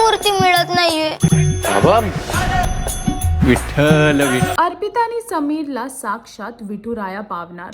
मूर्ती मिळत नाहीये. बाबा विठ्ठल विठ्ठल. अर्पिता आणि समीरला साक्षात विठुराया पावणार.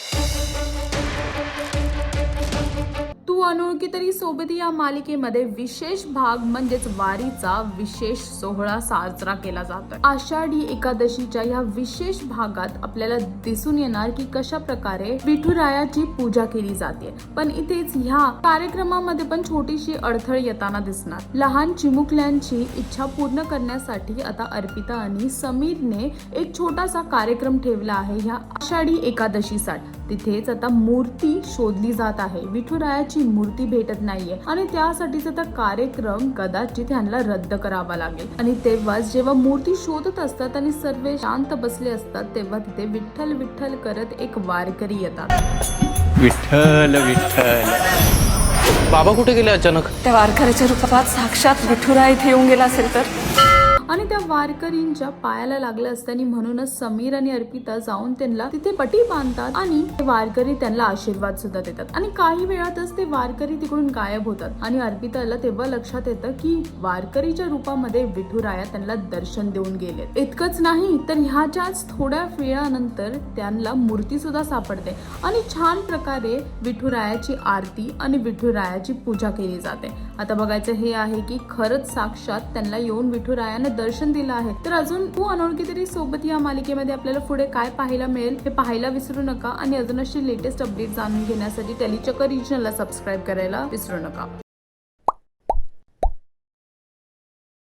तू अनोळखी तरी सोबती या मालिकेमध्ये विशेष भाग म्हणजेच वारीचा विशेष सोहळा साजरा केला जातोय. आषाढी एकादशीच्या या विशेष भागात आपल्याला दिसून येणार की कशा प्रकारे विठुरायाची पूजा केली जाते. पण इथेच ह्या कार्यक्रमामध्ये पण छोटीशी अडथळ येताना दिसणार. लहान चिमुकल्यांची इच्छा पूर्ण करण्यासाठी आता अर्पिता आणि समीरने एक छोटासा कार्यक्रम ठेवला आहे ह्या आषाढी एकादशीसाठी. तिथेच आता मूर्ती शोधली जात आहे. विठुरायाची मूर्ती भेटत नाहीये आणि त्यासाठीचा आता कार्यक्रम कदाचित ह्यांना रद्द करावा लागेल. आणि तेव्हाच जेव्हा मूर्ती शोधत असतात आणि सर्व शांत बसले असतात तेव्हा तिथे विठ्ठल विठ्ठल करत एक वारकरी येतात. विठ्ठल विठ्ठल. बाबा कुठे गेले अचानक? त्या वारकऱ्याच्या रूपात साक्षात विठुराया इथे येऊन गेला असेल तर. आणि त्या वारकरींच्या पायाला लागलं असताना म्हणूनच समीर आणि अर्पिता जाऊन त्यांना तिथे पटी बांधतात आणि ते वारकरी त्यांना आशीर्वाद सुद्धा देतात. आणि काही वेळातच ते वारकरी तिकडून गायब होतात आणि अर्पिताला तेव्हा लक्षात येतं की वारकरीच्या रूपामध्ये विठुराया त्यांना दर्शन देऊन गेले. इतकंच नाही तर ह्याच्याच थोड्या वेळानंतर त्यांना मूर्ती सुद्धा सापडते आणि छान प्रकारे विठुरायाची आरती आणि विठुरायाची पूजा केली जाते. आता बघायचं हे आहे की खरंच साक्षात त्यांना येऊन विठुरायाने दर्शन दिलं आहे. तर अजून तू अनोळखी तरी सोबत या मालिकेमध्ये आपल्याला पुढे काय पाहायला मिळेल हे पाहायला विसरू नका. आणि अजून अशी लेटेस्ट अपडेट जाणून घेण्यासाठी टेलीचक्कर रिजनला सबस्क्राईब करायला विसरू नका.